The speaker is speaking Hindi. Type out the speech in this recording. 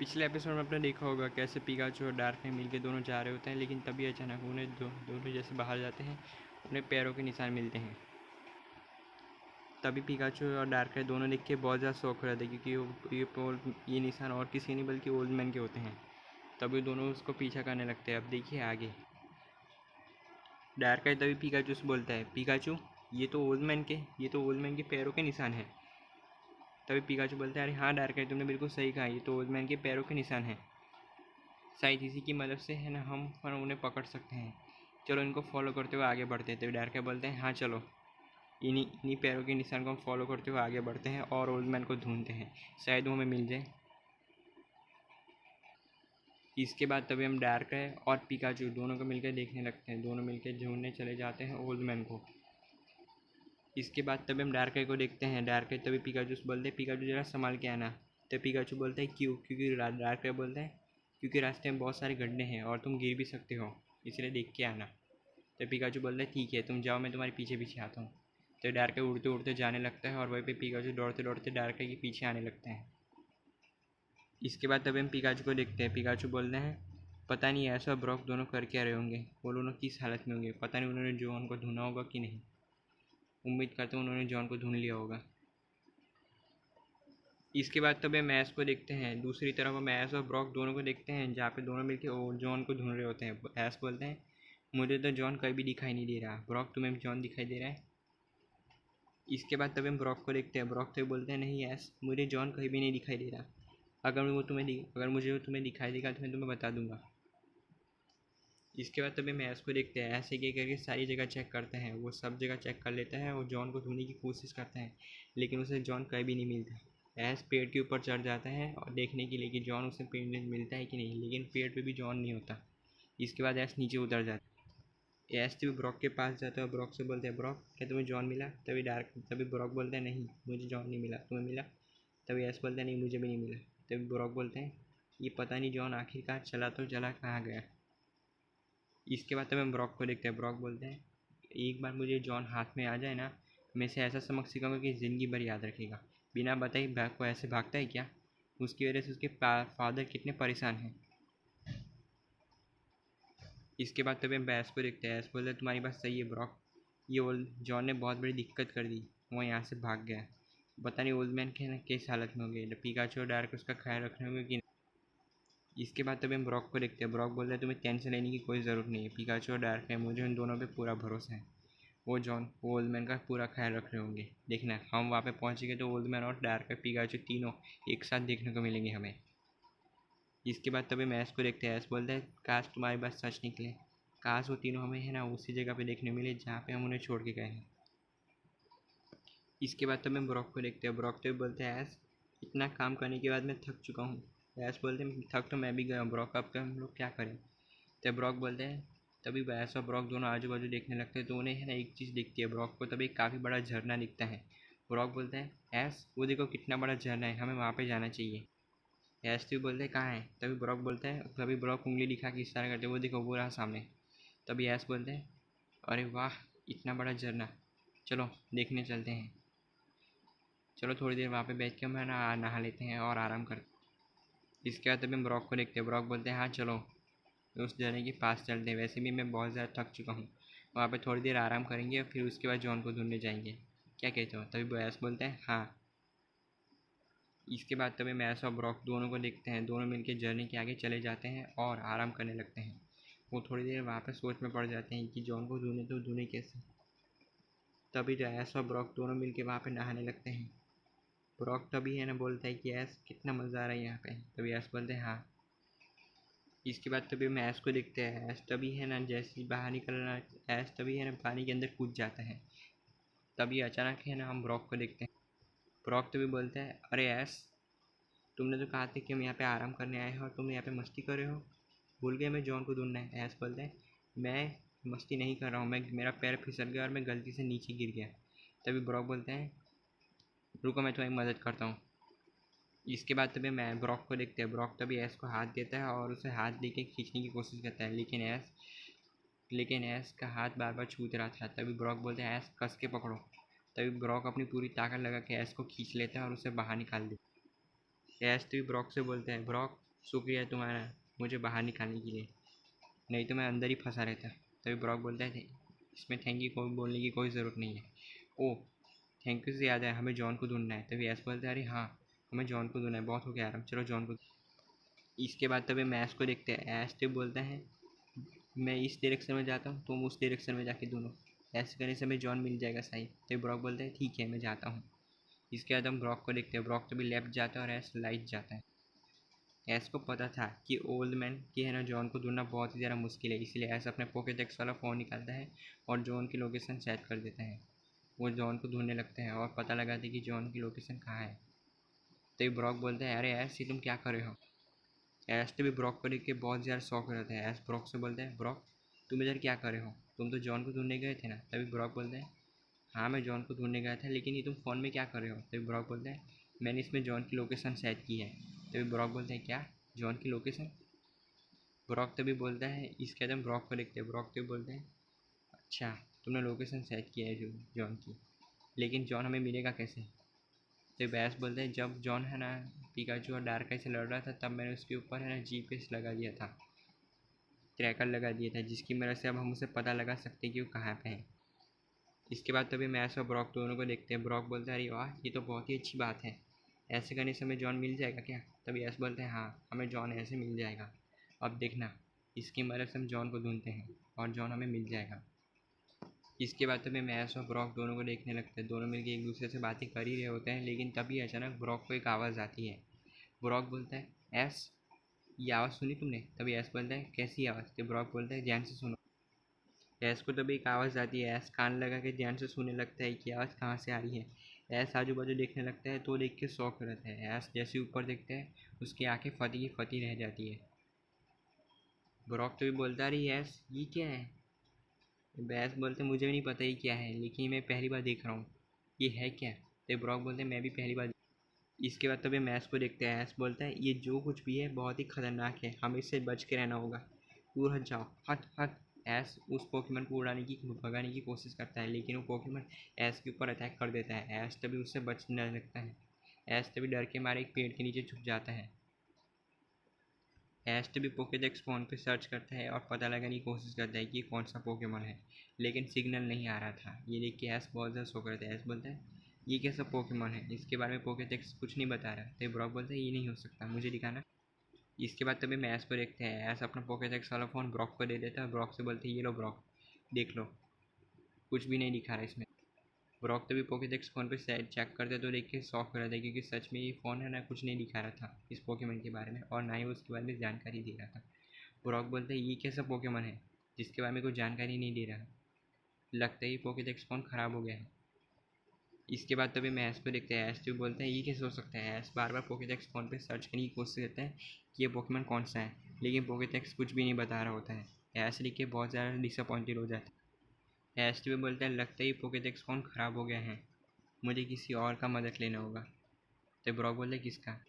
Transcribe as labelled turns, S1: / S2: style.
S1: पिछले एपिसोड में आपने देखा होगा कैसे पिकाचू और डार्क ने मिलकर दोनों जा रहे होते हैं, लेकिन तभी अचानक उन्हें दोनों जैसे बाहर जाते हैं उन्हें पैरों के निशान मिलते हैं। तभी पिकाचू और डार्क ने दोनों देख के बहुत ज़्यादा शौक हो रहे थे, क्योंकि ये निशान और किसी नहीं बल्कि ओल्ड मैन के होते हैं। तभी दोनों उसको पीछा करने लगते हैं। अब देखिए आगे। डार्क है तभी पिकाचू से बोलता है, पिकाचू ये तो ओल्ड मैन के पैरों के निशान हैं। तभी पिकाचू बोलता है, अरे हाँ डार्क है, तुमने बिल्कुल सही कहा, ये तो ओल्ड मैन के पैरों के निशान हैं। शायद इसी की मदद से है ना हम उन्हें पकड़ सकते हैं। चलो इनको फॉलो करते हुए आगे बढ़ते हैं। तो डार्क बोलते हैं, हाँ चलो इन्हीं पैरों के निशान को हम फॉलो करते हुए आगे बढ़ते हैं और ओल्ड मैन को ढूंढते हैं, शायद वो हमें मिल जाए। इसके बाद तभी हम डार्क है और पिकाचू दोनों को मिलकर देखने लगते हैं। दोनों मिलकर ढूंढने चले जाते हैं ओल्ड मैन को। इसके बाद तभी हम डार्क को देखते हैं। डार्क तभी पिकाचू से बोलते हैं, पिकाचू जरा संभाल के आना। तो पिकाचू बोलता है क्यों? क्योंकि डार्क बोलता है क्योंकि रास्ते में बहुत सारे गड्ढे हैं और तुम गिर भी सकते हो, इसलिए देख के आना। तो पिकाचू बोलता है ठीक है, तुम जाओ, मैं तुम्हारे पीछे पीछे आता हूँ। तो डार्क उड़ते उड़ते जाने लगता है और वहीं पे पिकाचू दौड़ते दौड़ते डार्क के पीछे आने लगते हैं। इसके बाद तभी हम पिकाचू को देखते हैं। पिकाचू बोलते हैं, पता नहीं ऐसा ब्रॉक दोनों कर क्या रहे होंगे, वो दोनों किस हालत में होंगे, पता नहीं उन्होंने जॉन को ढूंढा होगा कि नहीं। उम्मीद करता हूँ उन्होंने जॉन को ढूंढ लिया होगा। इसके बाद तब हम ऐश को देखते हैं। दूसरी तरफ हम ऐश और ब्रॉक दोनों को देखते हैं, जहाँ पे दोनों मिलकर जॉन को ढूंढ रहे होते हैं। ऐश बोलते हैं, मुझे तो जॉन कहीं भी दिखाई नहीं दे रहा। ब्रॉक, तुम्हें जॉन दिखाई दे रहा है? इसके बाद तब हम ब्रॉक को देखते हैं। ब्रॉक तो बोलते हैं, नहीं ऐश, मुझे जॉन कहीं भी नहीं दिखाई दे रहा। अगर मुझे वो तुम्हें दिखाई देगा तो मैं तुम्हें बता दूंगा। इसके बाद तभी हम ऐश को देखते हैं। ऐसे के करके सारी जगह चेक करते हैं। वो सब जगह चेक कर लेता है और जॉन को ढूंढने की कोशिश करते हैं, लेकिन उसे जॉन कहीं भी नहीं मिलता। ऐश पेड़ के ऊपर चढ़ जाता है और देखने के लिए कि जॉन उसे पेड़ में मिलता है कि नहीं, लेकिन पेड़ पे भी जॉन नहीं होता। इसके बाद ऐश नीचे उतर जाता है। ऐश तभी ब्रॉक के पास जाता है और ब्रॉक से बोलते हैं, ब्रॉक क्या तुम्हें जॉन मिला? तभी ब्रॉक बोलता है, नहीं मुझे जॉन नहीं मिला, तुम्हें मिला? तभी ऐश बोलता है, नहीं मुझे भी नहीं मिला। तभी ब्रॉक बोलते हैं, ये पता नहीं जॉन आखिरकार चला तो चला कहाँ गया। इसके बाद तब हम ब्रॉक को देखते हैं। ब्रॉक बोलते हैं, एक बार मुझे जॉन हाथ में आ जाए ना, मैं इसे ऐसा सबक सिखाऊंगा कि ज़िंदगी भर याद रखेगा। बिना बताए बैग को ऐसे भागता है क्या? उसकी वजह से उसके फादर कितने परेशान हैं। इसके बाद तभी हम बैस को देखते हैं। ऐस बोलते हैं, तुम्हारी बात सही है ब्रॉक, ये ओल्ड जॉन ने बहुत बड़ी दिक्कत कर दी, वो यहाँ से भाग गया। पता नहीं ओल्ड मैन के ना किस हालत में होंगे, पिकाचू और डार्क उसका ख्याल रखने होंगे कि। इसके बाद तभी हम ब्रॉक को देखते हैं। ब्रॉक बोलते हैं, तुम्हें टेंशन लेने की कोई ज़रूरत नहीं है, पिकाचू और डार्क है, मुझे उन दोनों पे पूरा भरोसा है। वो ओल्ड मैन का पूरा ख्याल रख रहे होंगे। देखना हम वहाँ पे पहुँचेंगे तो ओल्ड मैन और डार्क पिकाचू तीनों एक साथ देखने को मिलेंगे हमें। इसके बाद तभी हम ऐश को देखते हैं। ऐश बोलते हैं, काश तुम्हारी बात सच निकले, काश वो तीनों हमें है ना उसी जगह पे देखने मिले जहाँ पे हम उन्हें छोड़ के गए हैं। इसके बाद तभी हम ब्रॉक को देखते हैं। ब्रॉक तो बोलते हैं, ऐश इतना काम करने के बाद मैं थक चुका हूँ। ऐश बोलते हैं, थक तो मैं भी गया हूँ ब्रॉक, अब हम लोग क्या करें? तो ब्रॉक बोलते हैं, तभी ऐश और ब्रॉक दोनों आजू बाजू देखने लगते हैं तो उन्हें है ना एक चीज़ दिखती है। ब्रॉक को तभी काफ़ी बड़ा झरना दिखता है। ब्रॉक बोलते हैं, ऐश वो देखो कितना बड़ा झरना है, हमें वहाँ पे जाना चाहिए। ऐश भी बोलते हैं, कहाँ है? तभी ब्रॉक उंगली दिखा के इशारा करते हैं, वो देखो वो रहा सामने। तभी ऐश बोलते हैं, अरे वाह इतना बड़ा झरना, चलो देखने चलते हैं। चलो थोड़ी देर वहाँ पे बैठ के हम है ना नहा लेते हैं और आराम करते हैं। इसके बाद तभी हम ब्रॉक को देखते हैं। ब्रॉक बोलते हैं, हाँ चलो उस झरने के पास चलते हैं, वैसे भी मैं बहुत ज़्यादा थक चुका हूँ, वहाँ पे थोड़ी देर आराम करेंगे और फिर उसके बाद जॉन को ढूंढने जाएंगे, क्या कहते हो? तभी बयास बोलते हैं, हाँ। इसके बाद तभी मैस और ब्रॉक दोनों को देखते हैं। दोनों मिलकर झरने के आगे चले जाते हैं और आराम करने लगते हैं। वो थोड़ी देर वहाँ पर सोच में पड़ जाते हैं कि जॉन को ढूंढे तो ढूंढे कैसे। तभी ऐश और ब्रॉक दोनों मिलकर वहाँ पर नहाने लगते हैं। ब्रॉक तभी है ना बोलता है कि ऐश कितना मज़ा आ रहा है यहाँ पे। तभी ऐश बोलते हैं, हाँ। इसके बाद तभी हम ऐश को देखते हैं। ऐश तभी है ना जैसे ही बाहर निकलना, ऐश तभी है ना पानी के अंदर कूद जाता है। तभी अचानक है ना हम ब्रॉक को देखते हैं। ब्रॉक तभी बोलता है, अरे ऐश, तुमने तो कहा था कि हम यहाँ पे आराम करने आए हैं और तुम यहाँ पे मस्ती कर रहे हो, भूल गए मैं जॉन को ढूंढना है। ऐश बोलते हैं, मैं मस्ती नहीं कर रहा हूँ, मैं मेरा पैर फिसल गया और मैं गलती से नीचे गिर गया। तभी ब्रॉक बोलते हैं रुको मैं तुम्हारी मदद करता हूँ। इसके बाद तभी मैं ब्रॉक को देखते हैं, ब्रॉक तभी ऐस को हाथ देता है और उसे हाथ दे के खींचने की कोशिश करता है, लेकिन ऐस का हाथ बार बार छूट रहा था। तभी ब्रॉक बोलते हैं ऐस कस के पकड़ो। तभी ब्रॉक अपनी पूरी ताकत लगा के ऐस को खींच लेता है और उसे बाहर निकाल देता है। ऐस तभी ब्रॉक से बोलते हैं ब्रॉक शुक्रिया तुम्हारा मुझे बाहर निकालने के लिए, नहीं तो मैं अंदर ही फंसा रहता। तभी ब्रॉक बोलता है इसमें थैंक यू कोई बोलने की कोई ज़रूरत नहीं है। ओ थैंक यू से याद है हमें जॉन को ढूंढना है। तभी ऐस बोलता है अरे हाँ हमें जॉन को ढूंढना है, बहुत हो गया आराम, चलो जॉन को। इसके बाद तभी मैस को देखते हैं, ऐस तभी बोलता है मैं इस डायरेक्शन में जाता हूँ तुम उस डायरेक्शन में जाके ढूंढो, ऐसे करने से हमें जॉन मिल जाएगा सही। तभी ब्रॉक बोलता है ठीक है मैं जाता हूँ। इसके बाद हम ब्रॉक को देखते हैं, ब्रॉक तभी लेफ्ट जाता है और ऐस लाइट जाता है। ऐस को पता था कि ओल्ड मैन की है ना जॉन को ढूंढना बहुत ही ज़्यादा मुश्किल है, इसलिए ऐस अपने पॉकेट एक्स वाला फ़ोन निकालता है और जॉन की लोकेशन सेट कर देता है। वो जॉन को ढूंढने लगते हैं और पता लगाते हैं कि जॉन की लोकेशन कहाँ है। तभी ब्रॉक बोलते हैं अरे ऐस ये तुम क्या कर रहे हो। ऐस तभी ब्रॉक को देख के बहुत ज़्यादा शौक हो जाता है। ऐस ब्रॉक से बोलते हैं ब्रॉक तुम इधर क्या कर रहे हो, तुम तो जॉन को ढूंढने गए थे ना। तभी ब्रॉक बोलते हैं हाँ मैं जॉन को ढूंढने गया था, लेकिन ये तुम फ़ोन में क्या कर रहे हो। तभी ब्रॉक बोलते हैं मैंने इसमें जॉन की लोकेशन सेट की है। तभी ब्रॉक बोलते हैं क्या जॉन की लोकेशन। ब्रॉक तभी बोलता है इसके बाद हम ब्रॉक को देखते हैं, ब्रॉक तभी बोलते हैं अच्छा तुमने लोकेशन सेट किया है जॉन की, लेकिन जॉन हमें मिलेगा कैसे। तो बैस बोलते हैं जब जॉन है ना पिकाचू और डार्काई से लड़ रहा था तब मैंने उसके ऊपर है ना जीपीएस लगा दिया था, ट्रैकर लगा दिया था, जिसकी वजह से अब हम उसे पता लगा सकते हैं कि वो कहाँ पे है। इसके बाद तभी मैस और ब्रॉक दोनों को देखते हैं, ब्रॉक बोलता है अरे वाह ये तो बहुत ही अच्छी बात है, ऐसे करने से हमें जॉन मिल जाएगा क्या। तभी ऐस बोलते हैं हाँ हमें जॉन ऐसे मिल जाएगा, अब देखना इसकी मदद से हम जॉन को ढूंढते हैं और जॉन हमें मिल जाएगा। इसके बाद तभी मैस और ब्रॉक दोनों को देखने लगते हैं, दोनों मिलकर एक दूसरे से बातें कर ही रहे होते हैं, लेकिन तभी अचानक ब्रॉक को एक आवाज़ आती है। ब्रॉक बोलता है एस ये आवाज़ सुनी तुमने। तभी एस बोलता है कैसी आवाज़। तो ब्रॉक बोलता है ध्यान से सुनो। ऐस को तभी एक आवाज़ आती है, ऐस कान लगा के ध्यान से सुनने लगता है कि आवाज़ कहाँ से आ रही है। ऐस आजू बाजू देखने लगता है तो देख के शौक रहता है। ऐस जैसे ऊपर देखता है उसकी आंखें फटी की फटी रह जाती है। ब्रॉक तो भी बोलता रही ऐस ये क्या है। ऐस बोलते मुझे भी नहीं पता ये क्या है, लेकिन मैं पहली बार देख रहा हूँ, ये है क्या। तो ब्रॉक बोलते मैं भी पहली बार। इसके बाद तभी मैस को देखते हैं, ऐस बोलता है ये जो कुछ भी है बहुत ही खतरनाक है, हमें इससे बच के रहना होगा, दूर हट जाओ हट हट। ऐस उस पोकेमन को भगाने की कोशिश करता है, लेकिन वो पोकेमन ऐस के ऊपर अटैक कर देता है। ऐस तभी उससे बचने लगता है। ऐस तभी डर के मारे एक पेड़ के नीचे छुप जाता है। ऐस तभी पोकेडेक्स फ़ोन पे सर्च करता है और पता लगाने की कोशिश करता है कि ये कौन सा पोकेमन है, लेकिन सिग्नल नहीं आ रहा था। ये देख के ऐस बहुत ज़्यादा शौक रहता है। ऐस बोलता है ये कैसा पोकेमॉन है, इसके बारे में पोकेडेक्स कुछ नहीं बता रहा। तो ब्रॉक बोलता है ये नहीं हो सकता, मुझे दिखाना। इसके बाद तभी मैस को देखते हैं, ऐस अपना पोकेडेक्स वाला फ़ोन ब्रॉक को दे देता है और ब्रॉक से बोलते हैं ये लो ब्रॉक देख लो, कुछ भी नहीं दिखा रहा इसमें। ब्रॉक तभी पोकेडेक्स फ़ोन पे सेट चेक करते तो देख के शौक हो रहा था, क्योंकि सच में ये फ़ोन है ना कुछ नहीं दिखा रहा था इस पोकेमन के बारे में, और ना ही उसके बारे में जानकारी दे रहा था। ब्रॉक बोलते हैं ये कैसा पोकेमन है जिसके बारे में कोई जानकारी नहीं दे रहा, लगता है ये पोकेडेक्स फ़ोन ख़राब हो गया है। इसके बाद तभी मैं ऐस को देखते हैं, ऐस भी बोलते हैं ये कैसे हो सकता है। ऐस बार बार पोकेडेक्स फ़ोन पे सर्च करने की कोशिश करते हैं कि ये पोकेमन कौन सा है, लेकिन पोकेडेक्स कुछ भी नहीं बता रहा होता है। ऐस लिख के बहुत ज़्यादा डिसअपॉइंटेड हो जाता है। ऐस भी बोलता है लगता है ये पोकेडेक्स फ़ोन ख़राब हो गया है, मुझे किसी और का मदद लेना होगा। तो ब्रॉक बोलता है किसका।